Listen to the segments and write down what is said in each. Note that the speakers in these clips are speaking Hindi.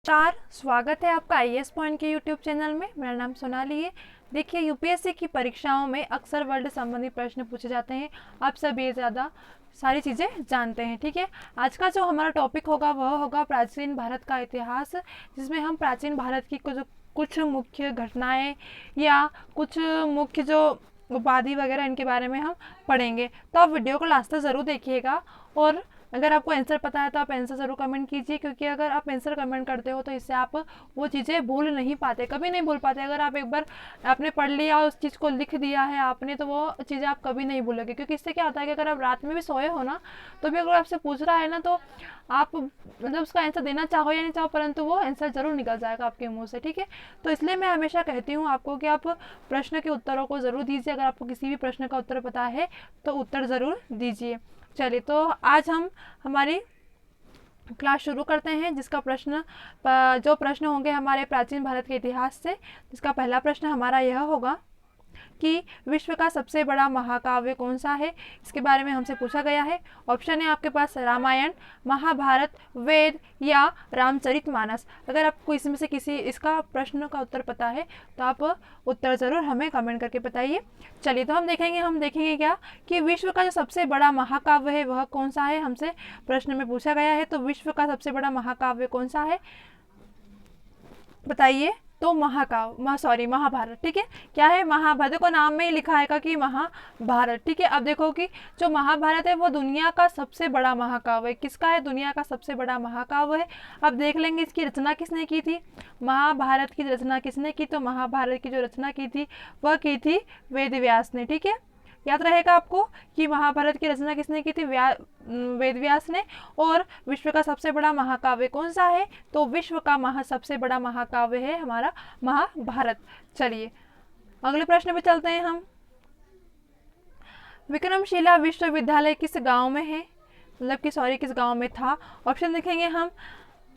नमस्कार, स्वागत है आपका आईएएस पॉइंट के यूट्यूब चैनल में। मेरा नाम सोनाली है। देखिए, यूपीएससी की परीक्षाओं में अक्सर वर्ल्ड संबंधी प्रश्न पूछे जाते हैं। आप सब ये ज़्यादा सारी चीज़ें जानते हैं, ठीक है। आज का जो हमारा टॉपिक होगा वह होगा प्राचीन भारत का इतिहास, जिसमें हम प्राचीन भारत की कुछ मुख्य घटनाएं या कुछ मुख्य जो उपाधि वगैरह इनके बारे में हम पढ़ेंगे। तो आप वीडियो को लास्ट तक ज़रूर देखिएगा, और अगर आपको आंसर पता है तो आप आंसर ज़रूर कमेंट कीजिए, क्योंकि अगर आप आंसर कमेंट करते हो तो इससे आप वो चीज़ें भूल नहीं पाते, कभी नहीं भूल पाते। अगर आप एक बार आपने पढ़ लिया और उस चीज़ को लिख दिया है आपने, तो वो चीज़ें आप कभी नहीं भूलोगे। क्योंकि इससे क्या होता है कि अगर आप रात में भी सोए हो ना, तो भी अगर आपसे पूछ रहा है ना, तो आप मतलब उसका आंसर देना चाहो या नहीं चाहो, परंतु वो आंसर ज़रूर निकल जाएगा आपके मुँह से, ठीक है। तो इसलिए मैं हमेशा कहती हूँ आपको कि आप प्रश्न के उत्तरों को ज़रूर दीजिए। अगर आपको किसी भी प्रश्न का उत्तर पता है तो उत्तर ज़रूर दीजिए। चलिए, तो आज हम हमारी क्लास शुरू करते हैं, जिसका जो प्रश्न होंगे हमारे प्राचीन भारत के इतिहास से। जिसका पहला प्रश्न हमारा यह होगा कि विश्व का सबसे बड़ा महाकाव्य कौन सा है। इसके बारे में हमसे पूछा गया है। ऑप्शन है आपके पास रामायण, महाभारत, वेद या रामचरितमानस। अगर आपको इसमें से किसी इसका प्रश्न का उत्तर पता है तो आप उत्तर ज़रूर हमें कमेंट करके बताइए। चलिए, तो हम देखेंगे क्या कि विश्व का जो सबसे बड़ा महाकाव्य है वह कौन सा है। हमसे प्रश्न में पूछा गया है, तो विश्व का सबसे बड़ा महाकाव्य कौन सा है, बताइए। तो महाभारत, ठीक है। क्या है? महाभारत को नाम में ही लिखा है कि महाभारत, ठीक है। अब देखो कि जो महाभारत है वो दुनिया का सबसे बड़ा महाकाव्य है। किसका है? दुनिया का सबसे बड़ा महाकाव्य है। अब देख लेंगे इसकी रचना किसने की थी। महाभारत की रचना किसने की? तो महाभारत की जो रचना की थी वह की थी वेद व्यास ने, ठीक है। याद रहेगा आपको कि महाभारत की रचना किसने की थी? वेद व्यास ने। और विश्व का सबसे बड़ा महाकाव्य कौन सा है? तो विश्व का सबसे बड़ा महाकाव्य है हमारा महाभारत। चलिए, अगले प्रश्न पे चलते हैं हम। विक्रमशिला विश्वविद्यालय किस गांव में है, मतलब कि किस गांव में था। ऑप्शन देखेंगे हम,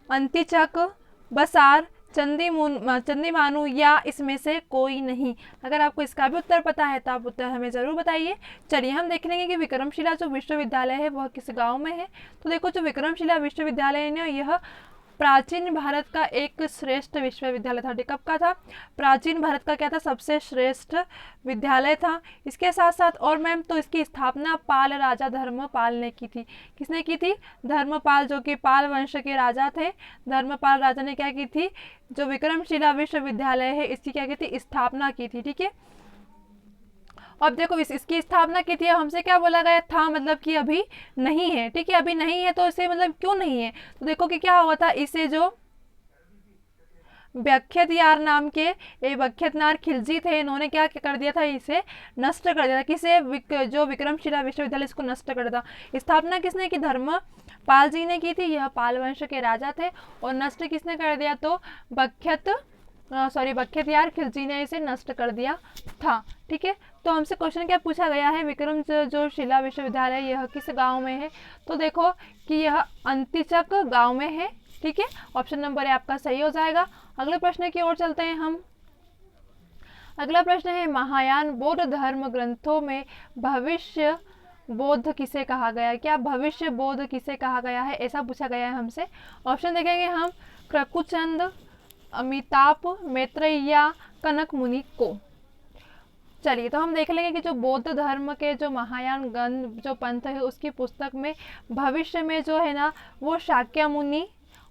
अंतिचक, बसार, चंदीमानु या इसमें से कोई नहीं। अगर आपको इसका भी उत्तर पता है तो आप उत्तर हमें ज़रूर बताइए। चलिए, हम देख लेंगे कि विक्रमशिला जो विश्वविद्यालय है वह किस गांव में है। तो देखो, जो विक्रमशिला विश्वविद्यालय है ना, यह प्राचीन भारत का एक श्रेष्ठ विश्वविद्यालय था। कब का था? प्राचीन भारत का क्या था? सबसे श्रेष्ठ विद्यालय था। इसके साथ साथ और मैम, तो इसकी स्थापना पाल राजा धर्मपाल ने की थी। किसने की थी? धर्मपाल, जो कि पाल वंश के राजा थे। धर्मपाल राजा ने क्या की थी? जो विक्रमशिला विश्वविद्यालय है इसकी क्या की थी? स्थापना की थी, ठीक है। अब देखो, इसकी स्थापना की थी। हमसे क्या बोला गया था? मतलब कि अभी नहीं है, ठीक है। अभी नहीं है तो इसे मतलब क्यों नहीं है? तो देखो कि क्या हुआ था, इसे जो बख्तियार नाम के बख्तियार खिलजी थे, इन्होंने क्या कर दिया था? इसे नष्ट कर दिया था। किसे? जो विक्रमशिला विश्वविद्यालय, इसको नष्ट कर दिया था। स्थापना किसने की? धर्मपाल जी ने की थी। यह पाल वंश के राजा थे। और नष्ट किसने कर दिया? तो बख्तियार खिलजी ने इसे नष्ट कर दिया था, ठीक है। तो हमसे क्वेश्चन क्या पूछा गया है? विक्रम जो शिला विश्वविद्यालय यह किस गांव में है? तो देखो कि यह अंतिचक गांव में है, ठीक है। ऑप्शन नंबर है आपका सही हो जाएगा। अगले प्रश्न की ओर चलते हैं हम। अगला प्रश्न है, महायान बौद्ध धर्म ग्रंथों में भविष्य बोध किसे कहा गया है। क्या भविष्य बोध किसे कहा गया है, ऐसा पूछा गया है हमसे। ऑप्शन देखेंगे हम, क्रकुचंद, अमिताभ, मैत्रेय या कनक मुनि को। चलिए, तो हम देख लेंगे कि जो बौद्ध धर्म के जो महायान जो पंथ है उसकी पुस्तक में भविष्य में जो है ना, वो शाक्य मुनि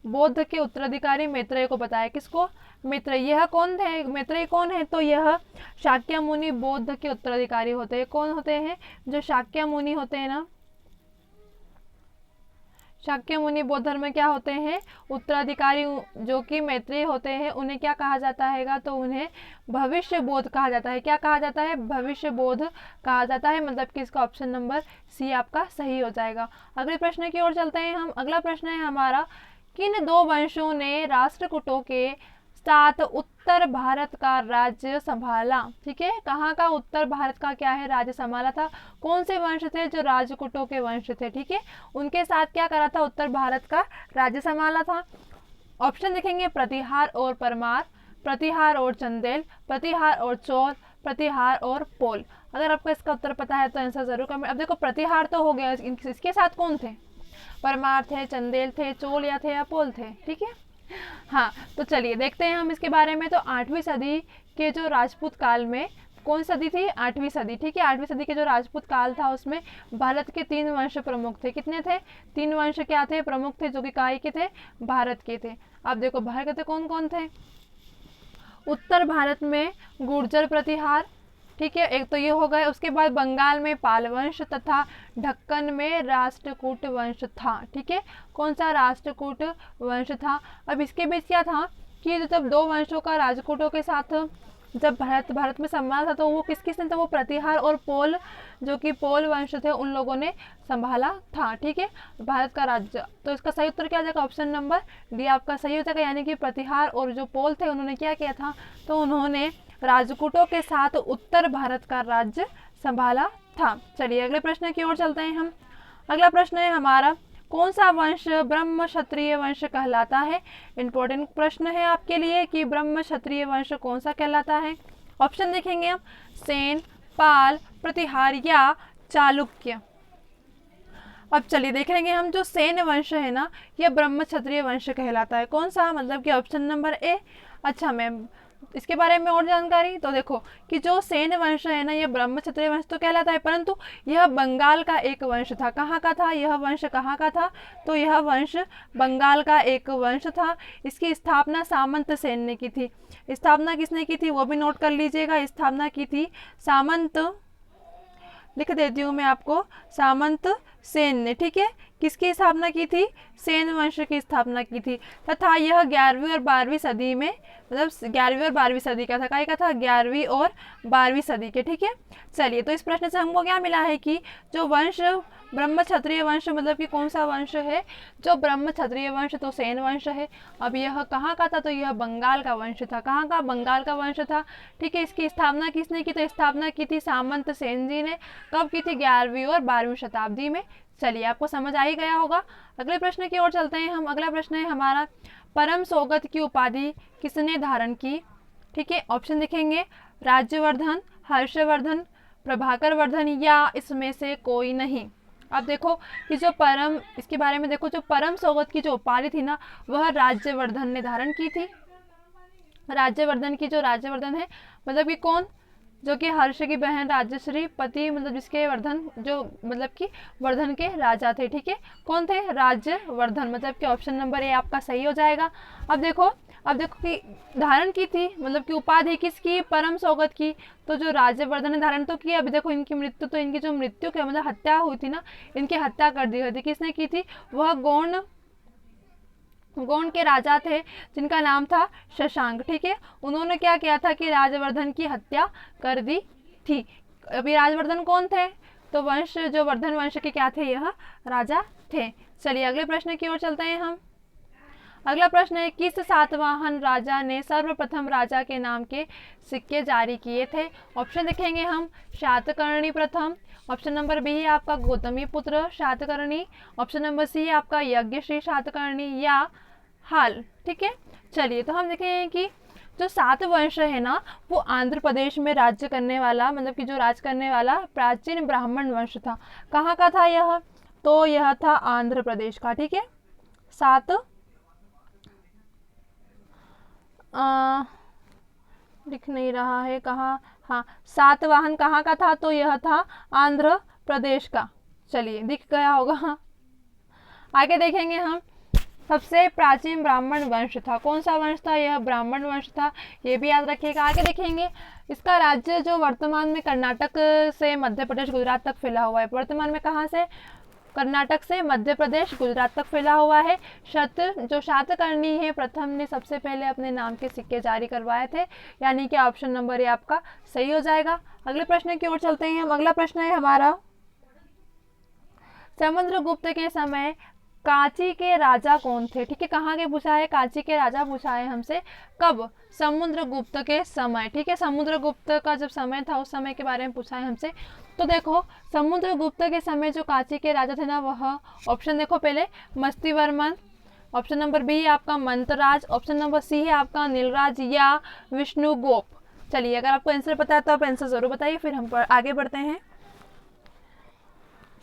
बौद्ध के उत्तराधिकारी मैत्रेय को बताया। किसको? मैत्रेय। यह कौन थे? मैत्रेय कौन है? तो यह शाक्य मुनि बौद्ध के उत्तराधिकारी होते हैं। कौन होते हैं? जो शाक्य मुनि होते हैं ना, शाक्य मुनि बौद्ध धर्म में क्या होते हैं? उत्तराधिकारी, जो कि मैत्रेय होते हैं। उन्हें क्या कहा जाता है? तो उन्हें भविष्य बोध कहा जाता है। क्या कहा जाता है? भविष्य बोध कहा जाता है। मतलब कि इसका ऑप्शन नंबर सी आपका सही हो जाएगा। अगले प्रश्न की ओर चलते हैं हम। अगला प्रश्न है हमारा, किन दो वंशों ने राष्ट्रकूटों के साथ उत्तर भारत का राज्य संभाला, ठीक है। कहाँ का? उत्तर भारत का क्या है? राज्य संभाला था। कौन से वंश थे? जो राजपूतों के वंश थे, ठीक है। उनके साथ क्या करा था? उत्तर भारत का राज्य संभाला था। ऑप्शन देखेंगे, प्रतिहार और परमार, प्रतिहार और चंदेल, प्रतिहार और चोल, प्रतिहार और पोल। अगर आपको इसका उत्तर पता है तो आंसर जरूर कमेंट। अब देखो, प्रतिहार तो हो गया, इसके साथ कौन थे? परमार थे, चंदेल थे, चोल या थे या पोल थे, ठीक है। हाँ, तो चलिए देखते हैं हम इसके बारे में। तो 8वीं सदी के जो राजपूत काल में, कौन सदी थी? 8वीं सदी, ठीक है। 8वीं सदी के जो राजपूत काल था उसमें भारत के 3 वंश प्रमुख थे। कितने थे? 3 वंश क्या थे? प्रमुख थे, जो कि काय के थे? भारत के थे। अब देखो भारत के कौन कौन थे? उत्तर भारत में गुर्जर प्रतिहार, ठीक है, एक तो ये हो गए। उसके बाद बंगाल में पाल वंश तथा ढक्कन में राष्ट्रकूट वंश था, ठीक है। कौन सा? राष्ट्रकूट वंश था। अब इसके बीच क्या था कि जब 2 वंशों का राजकूटों के साथ जब भारत में संभाला था, तो वो किस किसने? तो वो प्रतिहार और पोल, जो कि पोल वंश थे, उन लोगों ने संभाला था, ठीक है, भारत का राज्य। तो इसका सही उत्तर क्या हो जाएगा? ऑप्शन नंबर डी आपका सही हो जाएगा। यानी कि प्रतिहार और जो पोल थे उन्होंने क्या किया था? तो उन्होंने राजकूटों के साथ उत्तर भारत का राज्य संभाला था। चलिए अगले प्रश्न की ओर चलते हैं हम। अगला प्रश्न है हमारा, कौन सा वंश ब्रह्म क्षत्रिय वंश कहलाता है? इंपॉर्टेंट प्रश्न है आपके लिए कि ब्रह्म क्षत्रिय वंश कौन सा कहलाता है। ऑप्शन देखेंगे हम, सेन, पाल, प्रतिहार या चालुक्य। अब चलिए देख लेंगे हम, जो सेन वंश है ना, यह ब्रह्म क्षत्रिय वंश कहलाता है। कौन सा? मतलब कि ऑप्शन नंबर ए। अच्छा मैम, इसके बारे में और जानकारी तो देखो कि जो सेन वंश है ना, यह ब्रह्म क्षत्रिय वंश तो कहलाता है, परंतु यह बंगाल का एक वंश था। कहाँ का था यह वंश? कहाँ का था? तो यह वंश बंगाल का एक वंश था। इसकी स्थापना सामंत सेन ने की थी। स्थापना किसने की थी वो भी नोट कर लीजिएगा। स्थापना की थी सामंत, लिख देती हूँ मैं आपको, सामंत सेन ने, ठीक है। किसकी स्थापना की थी? सेन वंश की स्थापना की थी। तथा यह 11वीं और 12वीं सदी में, मतलब 11वीं और 12वीं सदी का था। काय का था? 11वीं और 12वीं सदी के, ठीक है। चलिए, तो इस प्रश्न से हमको क्या मिला है कि जो वंश ब्रह्म क्षत्रिय वंश, मतलब कि कौन सा वंश है जो ब्रह्म क्षत्रिय वंश? तो सेन वंश है। अब यह कहाँ का था? तो यह बंगाल का वंश था। कहाँ का? बंगाल का वंश था, ठीक है। इसकी स्थापना किसने की? तो स्थापना की थी सामंत सेन जी ने। कब की थी? 11वीं और 12वीं शताब्दी में। चलिए, आपको समझ आ ही गया होगा। अगले प्रश्न की ओर चलते हैं हम। अगला प्रश्न है हमारा, परम सौगत की उपाधि किसने धारण की? ठीक है, ऑप्शन देखेंगे, राज्यवर्धन, हर्षवर्धन, प्रभाकर वर्धन या इसमें से कोई नहीं। अब देखो कि जो परम, इसके बारे में देखो, जो परम सौगत की जो उपाधि थी ना, वह राज्यवर्धन ने धारण की थी। राज्यवर्धन की, जो राज्यवर्धन है मतलब कि कौन? जो कि हर्ष की बहन राजश्री, पति मतलब जिसके वर्धन, जो मतलब कि वर्धन के राजा थे, ठीक है। कौन थे? राज्यवर्धन, मतलब कि ऑप्शन नंबर ए आपका सही हो जाएगा। अब देखो कि धारण की थी, मतलब कि उपाधि किसकी? परम सौगत की। तो जो राज्यवर्धन ने धारण तो किया। अभी देखो इनकी मृत्यु, तो इनकी जो मृत्यु के मतलब हत्या हुई थी ना, इनकी हत्या कर दी गई थी। किसने की थी? वह गोंड के राजा थे जिनका नाम था शशांक, ठीक है। उन्होंने क्या किया था कि राज्यवर्धन की हत्या कर दी थी। अभी राज्यवर्धन कौन थे? तो वंश, जो वर्धन वंश के क्या थे? यह राजा थे। चलिए अगले प्रश्न की ओर चलते हैं हम। अगला प्रश्न है, किस सातवाहन राजा ने सर्वप्रथम राजा के नाम के सिक्के जारी किए थे? ऑप्शन देखेंगे हम, शातकर्णी प्रथम, ऑप्शन नंबर बी है आपका गौतमी पुत्र शातकर्णी, ऑप्शन नंबर सी है आपका यज्ञश्री शातकर्णी या हाल, ठीक है। चलिए, तो हम देखेंगे कि जो सात वंश है ना, वो आंध्र प्रदेश में राज्य करने वाला, मतलब कि जो राज करने वाला प्राचीन ब्राह्मण वंश था। कहाँ का था यह? तो यह था आंध्र प्रदेश का, ठीक है। सात दिख नहीं रहा है कहाँ, हाँ, सातवाहन कहाँ का था? तो यह था आंध्र प्रदेश का। चलिए, दिख गया होगा। आगे देखेंगे हम, सबसे प्राचीन ब्राह्मण वंश था। कौन सा वंश था? यह ब्राह्मण वंश था, ये भी याद रखिएगा। आगे देखेंगे, इसका राज्य जो वर्तमान में कर्नाटक से मध्य प्रदेश गुजरात तक फैला हुआ है। वर्तमान में कहाँ से? कर्नाटक से मध्य प्रदेश गुजरात तक फैला हुआ है। जो शातकर्णी है, प्रथम ने सबसे पहले अपने नाम के सिक्के जारी करवाए थे, यानी कि ऑप्शन नंबर ए आपका सही हो जाएगा। अगले प्रश्न की ओर चलते हैं हम। अगला प्रश्न है हमारा, समुद्रगुप्त के समय कांची के राजा कौन थे? ठीक है, कहाँ के पूछा है? कांची के राजा पूछा है हमसे। कब? समुद्रगुप्त के समय, ठीक है। समुद्रगुप्त का जब समय था, उस समय के बारे में पूछा है हमसे। तो देखो, समुद्रगुप्त के समय जो कांची के राजा थे ना, वह ऑप्शन देखो पहले, मस्तिवर्मन, ऑप्शन नंबर बी है आपका मंतराज, ऑप्शन नंबर सी है आपका नीलराज या विष्णुगोप। चलिए, अगर आपको आंसर पता है तो आप आंसर जरूर बताइए, फिर हम आगे बढ़ते हैं।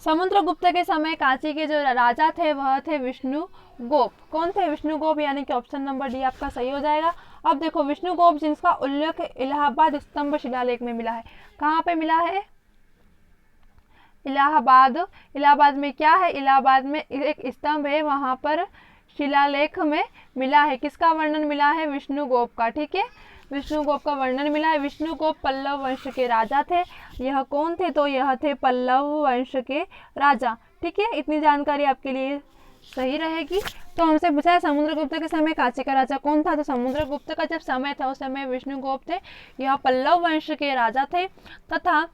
समुद्रगुप्त के समय कांची के जो राजा थे वह थे विष्णुगुप्त। कौन थे? विष्णुगुप्त, यानी कि ऑप्शन नंबर डी आपका सही हो जाएगा। अब देखो विष्णुगुप्त जिसका उल्लेख इलाहाबाद स्तंभ शिलालेख में मिला है। कहाँ पे मिला है? इलाहाबाद। इलाहाबाद में क्या है? इलाहाबाद में एक स्तंभ है, वहां पर शिलालेख में मिला है। किसका वर्णन मिला है? विष्णुगुप्त का। ठीक है, विष्णुगुप्त का वर्णन मिला है। विष्णुगुप्त पल्लव वंश के राजा थे। यह कौन थे? तो यह थे पल्लव वंश के राजा। ठीक है, इतनी जानकारी आपके लिए सही रहेगी। तो हमसे पूछा है समुद्रगुप्त के समय कांची का राजा कौन था? तो समुद्रगुप्त का जब समय था उस समय विष्णुगुप्त थे। यह पल्लव वंश के राजा थे तथा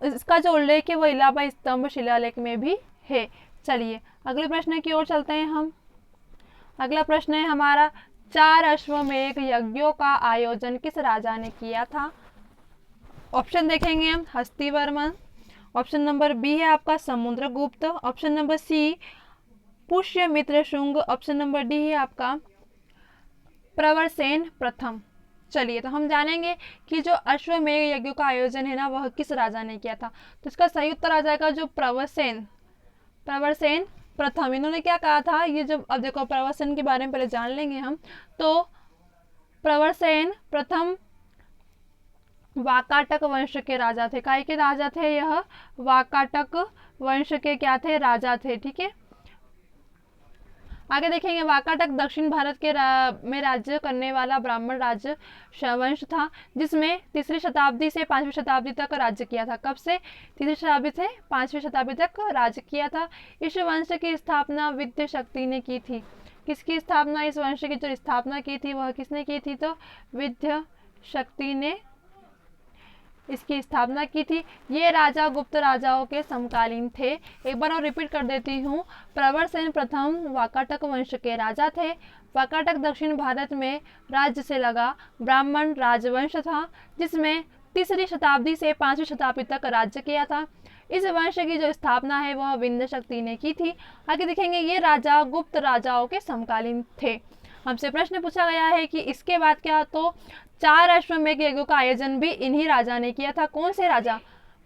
इसका जो उल्लेख है वो इलाहाबाद स्तंभ शिलालेख में भी है। चलिए अगले प्रश्न की ओर चलते हैं हम। अगला प्रश्न है हमारा, 4 अश्वमेध यज्ञों का आयोजन किस राजा ने किया था? ऑप्शन देखेंगे हम, हस्तिवर्मन। ऑप्शन नंबर बी है आपका Samudragupta. Option number C Pushyamitra Shunga. Option number D है आपका प्रवरसेन प्रथम। चलिए तो हम जानेंगे कि जो अश्वमेध यज्ञों का आयोजन है ना वह किस राजा ने किया था। तो इसका सही उत्तर आ जाएगा जो प्रवरसेन प्रथम। इन्होंने क्या कहा था? ये जो अब देखो प्रवरसेन के बारे में पहले जान लेंगे हम। तो प्रवरसेन प्रथम वाकाटक वंश के राजा थे। काय के राजा थे? यह वाकाटक वंश के क्या थे? राजा थे। ठीक है, आगे देखेंगे वाकाटक दक्षिण भारत के में राज्य करने वाला ब्राह्मण राज्य वंश था जिसमें 3री शताब्दी से 5वीं शताब्दी तक राज्य किया था। कब से? 3री शताब्दी से 5वीं शताब्दी तक राज्य किया था। इस वंश की स्थापना विद्य शक्ति ने की थी। किसकी स्थापना? इस वंश की जो स्थापना की थी वह किसने की थी? तो विद्य शक्ति ने इसकी स्थापना की थी। ये राजा गुप्त राजाओं के समकालीन थे। एक बार और रिपीट कर देती हूँ। प्रवरसेन प्रथम वाकाटक वंश के राजा थे। वाकाटक दक्षिण भारत में राज्य से लगा ब्राह्मण राजवंश था जिसमें 3री शताब्दी से 5वीं शताब्दी तक राज्य किया था। इस वंश की जो स्थापना है वह विंध्य शक्ति ने की थी। आगे देखेंगे ये राजा गुप्त राजाओं के समकालीन थे। हमसे प्रश्न पूछा गया है कि इसके बाद क्या? तो 4 अश्वमेध यज्ञों का आयोजन भी इन्हीं राजा ने किया था। कौन से राजा?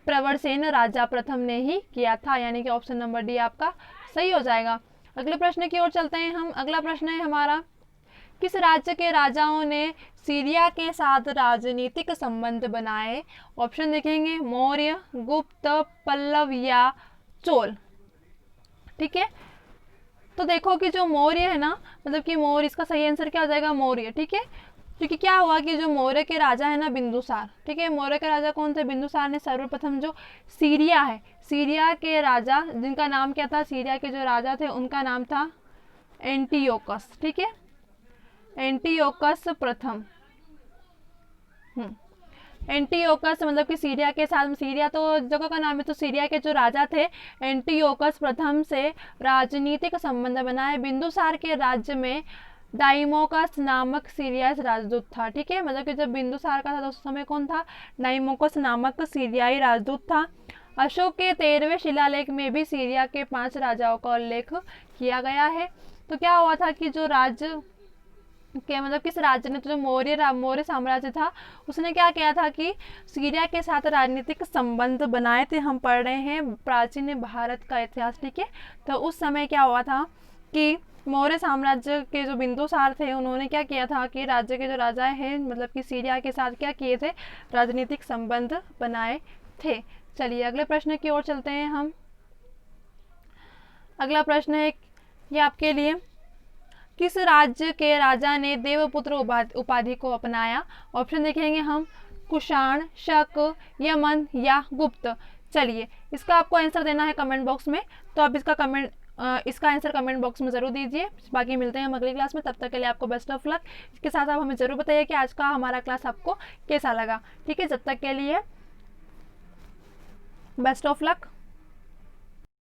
प्रवरसेन राजा प्रथम ने ही किया था, यानी कि ऑप्शन नंबर डी आपका सही हो जाएगा। अगले प्रश्न की ओर चलते हैं हम। अगला प्रश्न है हमारा, किस राज्य के राजाओं ने सीरिया के साथ राजनीतिक संबंध बनाए? ऑप्शन देखेंगे, मौर्य, गुप्त, पल्लव या चोल। ठीक है, तो देखो कि जो मौर्य है ना, मतलब कि मौर्य, इसका सही आंसर क्या हो जाएगा? मौर्य। ठीक है, क्योंकि क्या हुआ कि जो मौर्य के राजा है ना बिंदुसार, ठीक है, मौर्य के राजा कौन थे? बिंदुसार ने सर्वप्रथम जो सीरिया है, सीरिया के राजा जिनका नाम क्या था? सीरिया के जो राजा थे उनका नाम था एंटियोकस। ठीक है, एंटियोकस प्रथम। एंटियोकस मतलब कि सीरिया के साथ, सीरिया तो जगह का नाम है, तो सीरिया के जो राजा थे एंटियोकस प्रथम से राजनीतिक संबंध बनाए। बिंदुसार के राज्य में डाइमोकस नामक सीरियाई राजदूत था। ठीक है, मतलब कि जब बिंदुसार का था तो उस समय कौन था? डाइमोकस नामक सीरियाई राजदूत था। अशोक के 13वें शिलालेख में भी सीरिया के 5 राजाओं का उल्लेख किया गया है। तो क्या हुआ था कि जो राज्य के मतलब किस राज्य ने, तो जो मौर्य साम्राज्य था उसने क्या किया था कि सीरिया के साथ राजनीतिक संबंध बनाए थे। हम पढ़ रहे हैं प्राचीन भारत का इतिहास। ठीक है, तो उस समय क्या हुआ था कि मौर्य साम्राज्य के जो बिंदुसार थे उन्होंने क्या किया था कि राज्य के जो राजा हैं मतलब कि सीरिया के साथ क्या किए थे? राजनीतिक संबंध बनाए थे। चलिए अगले प्रश्न की ओर चलते हैं हम। अगला प्रश्न है ये आपके लिए, किस राज्य के राजा ने देवपुत्र उपाधि को अपनाया? ऑप्शन देखेंगे हम, कुषाण, शक, यमन या गुप्त। चलिए इसका आपको आंसर देना है कमेंट बॉक्स में, तो आप इसका आंसर कमेंट बॉक्स में ज़रूर दीजिए। बाकी मिलते हैं हम अगली क्लास में, तब तक के लिए आपको बेस्ट ऑफ लक। इसके साथ आप हमें ज़रूर बताइए कि आज का हमारा क्लास आपको कैसा लगा। ठीक है, जब तक के लिए बेस्ट ऑफ लक।